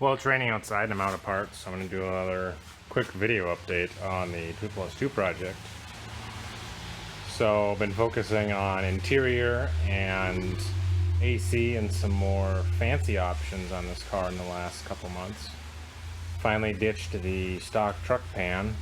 Well, it's raining outside and I'm out of parts, so I'm going to do another quick video update on the 2+2 project. So I've been focusing on interior and AC and some more fancy options on this car in the last couple months. Finally ditched the stock truck pan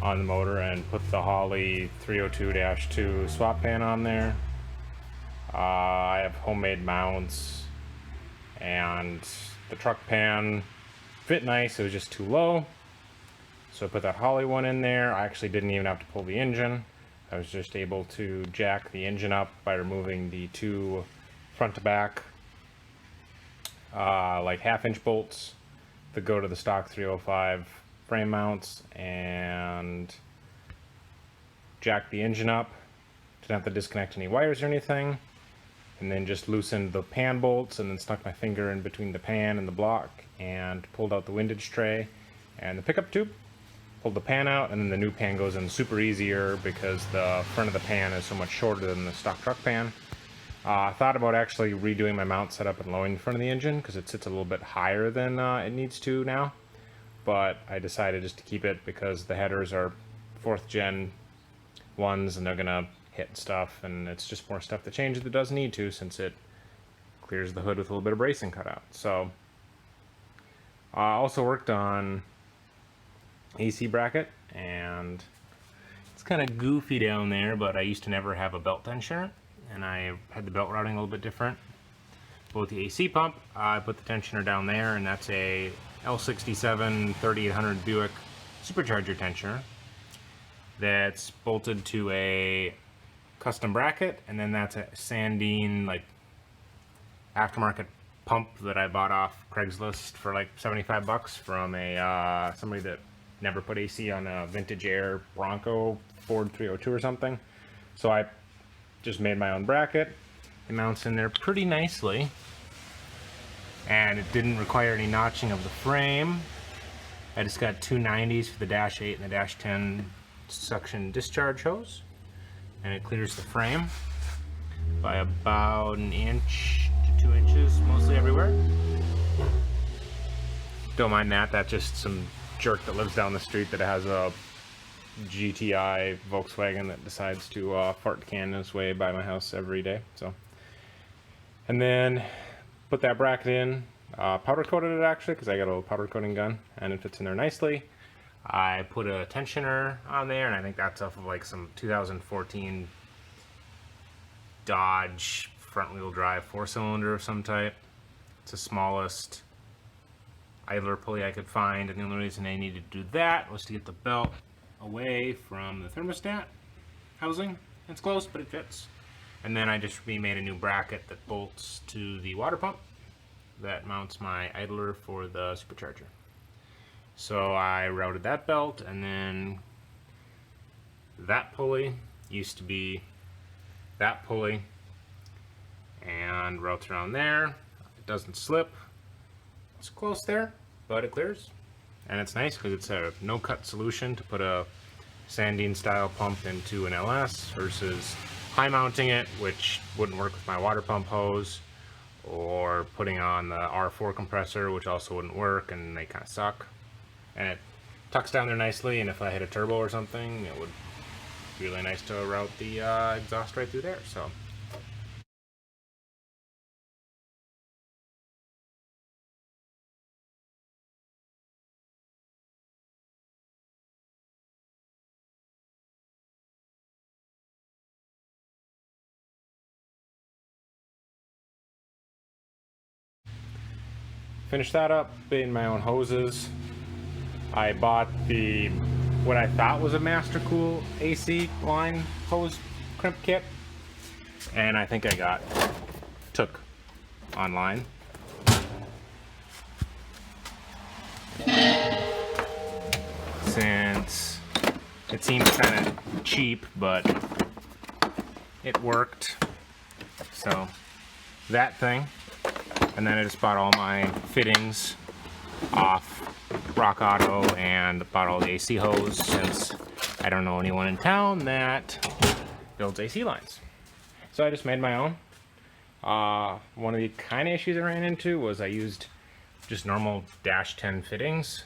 on the motor and put the Holley 302-2 swap pan on there. I have homemade mounts, and the truck pan fit nice, it was just too low, so I put that Holley one in there. I actually didn't even have to pull the engine. I was just able to jack the engine up by removing the two front to back like 1/2-inch bolts that go to the stock 305 frame mounts, and jack the engine up. Didn't have to disconnect any wires or anything, and then just loosened the pan bolts and then stuck my finger in between the pan and the block and pulled out the windage tray and the pickup tube, pulled the pan out, and then the new pan goes in super easier because the front of the pan is so much shorter than the stock truck pan. I thought about actually redoing my mount setup and lowering the front of the engine because it sits a little bit higher than it needs to now, but I decided just to keep it because the headers are 4th gen ones and they're gonna hit stuff, and it's just more stuff to change that does need to, since it clears the hood with a little bit of bracing cut out. So I also worked on AC bracket, and it's kind of goofy down there, but I used to never have a belt tensioner, and I had the belt routing a little bit different. Both the AC pump, I put the tensioner down there, and that's a L67 3800 Buick supercharger tensioner that's bolted to a custom bracket, and then that's a Sandine like aftermarket pump that I bought off Craigslist for like 75 bucks from a somebody that never put AC on a vintage Air Bronco Ford 302 or something. So I just made my own bracket. It mounts in there pretty nicely, and it didn't require any notching of the frame. I just got two 90s for the dash 8 and the dash 10 suction discharge hose, and it clears the frame by about 1 inch to 2 inches, mostly everywhere. Don't mind that, that's just some jerk that lives down the street that has a GTI Volkswagen that decides to fart the can his way by my house every day. So, and then put that bracket in, powder coated it actually because I got a little powder coating gun, and it fits in there nicely. I put a tensioner on there, and I think that's off of like some 2014 Dodge front-wheel drive 4-cylinder of some type. It's the smallest idler pulley I could find, and the only reason I needed to do that was to get the belt away from the thermostat housing. It's close, but it fits. And then I just remade a new bracket that bolts to the water pump that mounts my idler for the supercharger. So I routed that belt, and then that pulley used to be that pulley, and routes around there. It doesn't slip. It's close there, but it clears. And it's nice because it's a no-cut solution to put a Sandine style pump into an LS versus high mounting it, which wouldn't work with my water pump hose, or putting on the R4 compressor, which also wouldn't work, and they kind of suck. And it tucks down there nicely, and if I hit a turbo or something, it would be really nice to route the exhaust right through there. So finished that up in my own hoses. I bought the what I thought was a Master Cool AC line hose crimp kit, and I think I took online. Since it seems kind of cheap, but it worked. So that thing, and then I just bought all my fittings off Rock Auto and bought all the AC hose, since I don't know anyone in town that builds AC lines. So I just made my own. One of the kind of issues I ran into was I used just normal dash 10 fittings,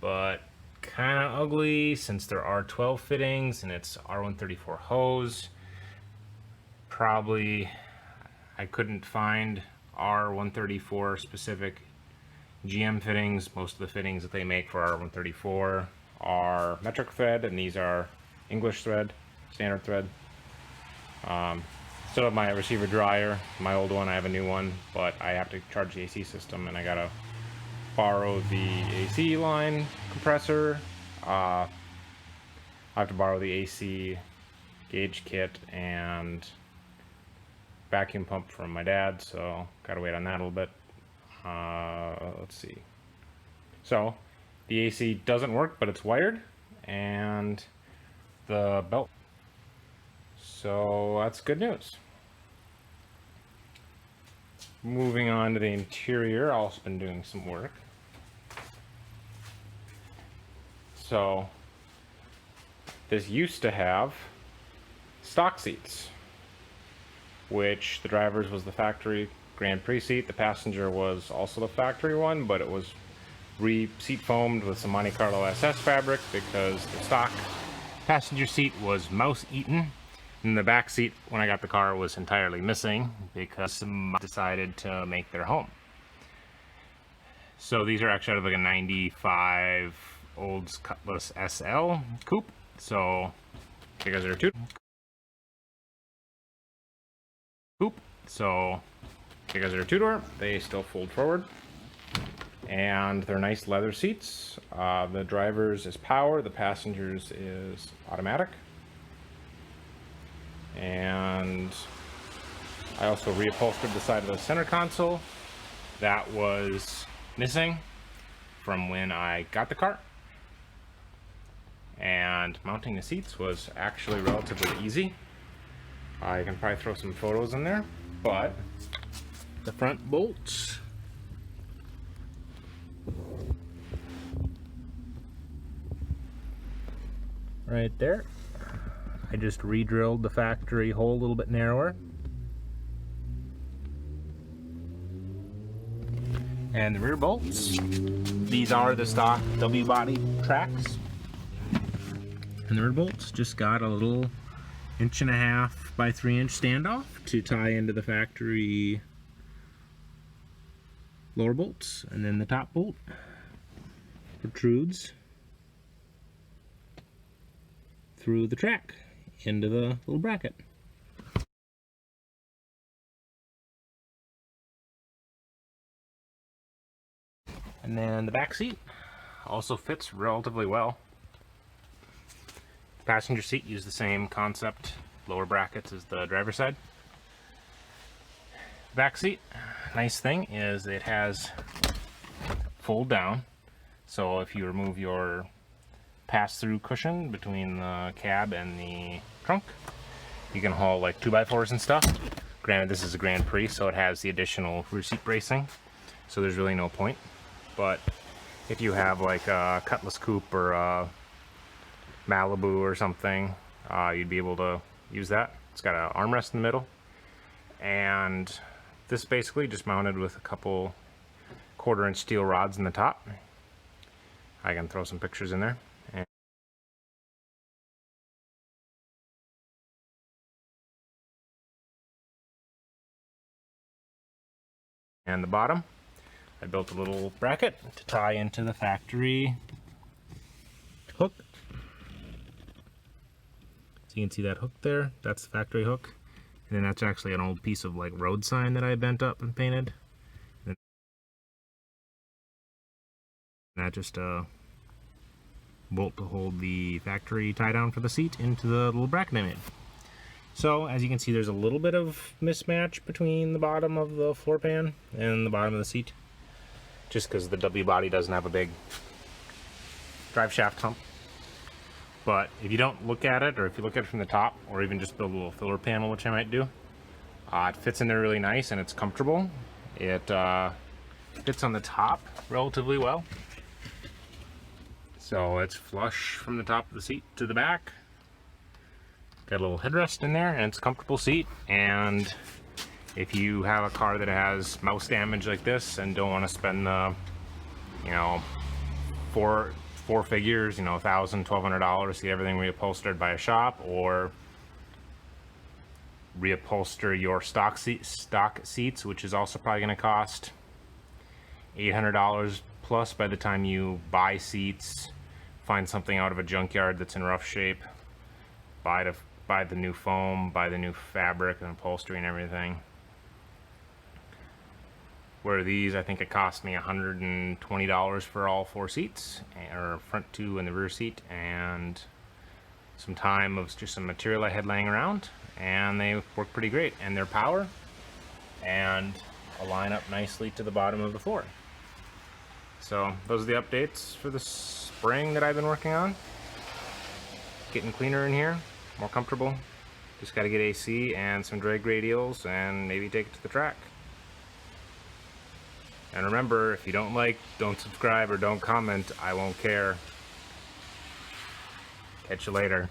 but kind of ugly since there are 12 fittings and it's R134 hose. Probably I couldn't find R134 specific GM fittings. Most of the fittings that they make for R134 are metric thread, and these are English thread, standard thread. Still have my receiver dryer, my old one. I have a new one, but I have to charge the AC system, and I gotta borrow the AC line compressor. I have to borrow the AC gauge kit and vacuum pump from my dad, so gotta wait on that a little bit. Let's see. So the AC doesn't work, but it's wired, and the belt. So that's good news. Moving on to the interior, I've also been doing some work. So this used to have stock seats, which the driver's was the factory Grand Prix seat. The passenger was also the factory one, but it was seat foamed with some Monte Carlo SS fabric because the stock passenger seat was mouse eaten. And the back seat, when I got the car, was entirely missing because some decided to make their home. So these are actually out of like a 95 Olds Cutlass SL coupe. So because they're two-door, they still fold forward. And they're nice leather seats. The driver's is power, the passenger's is automatic. And I also reupholstered the side of the center console that was missing from when I got the car. And mounting the seats was actually relatively easy. I can probably throw some photos in there, but the front bolts right there. I just re-drilled the factory hole a little bit narrower. And the rear bolts, these are the stock W body tracks. And the rear bolts just got a little 1.5 by 3 inch standoff to tie into the factory lower bolts. And then the top bolt protrudes through the track into the little bracket. And then the back seat also fits relatively well. Passenger seat used the same concept, lower brackets as the driver's side. Back seat, nice thing is it has fold down, so if you remove your pass-through cushion between the cab and the trunk, you can haul like 2x4s and stuff. Granted, this is a Grand Prix, so it has the additional rear seat bracing, so there's really no point. But if you have like a Cutlass coupe or a Malibu or something, you'd be able to use that. It's got an armrest in the middle, and this basically just mounted with a couple 1/4 inch steel rods in the top. I can throw some pictures in there. And the bottom, I built a little bracket to tie into the factory hook. So you can see that hook there, that's the factory hook. And then that's actually an old piece of like road sign that I bent up and painted. And that just bolt to hold the factory tie down for the seat into the little bracket I made. So as you can see, there's a little bit of mismatch between the bottom of the floor pan and the bottom of the seat, just because the W body doesn't have a big drive shaft hump. But if you don't look at it, or if you look at it from the top, or even just build a little filler panel, which I might do, it fits in there really nice and it's comfortable. It fits on the top relatively well. So it's flush from the top of the seat to the back. Got a little headrest in there, and it's a comfortable seat, and If you have a car that has mouse damage like this and don't want to spend the, you know, four figures, you know, $1,000, $1,200 to get everything reupholstered by a shop, or reupholster your stock seats, which is also probably going to cost $800 plus by the time you buy seats, find something out of a junkyard that's in rough shape, buy the new foam, buy the new fabric and upholstery and everything. Where these, I think it cost me $120 for all 4 seats, or front 2 and the rear seat, and some time of just some material I had laying around, and they work pretty great, and they're power and align up nicely to the bottom of the floor. So those are the updates for the spring that I've been working on. Getting cleaner in here, more comfortable. Just got to get AC and some drag radials and maybe take it to the track. And remember, if you don't like, don't subscribe, or don't comment, I won't care. Catch you later.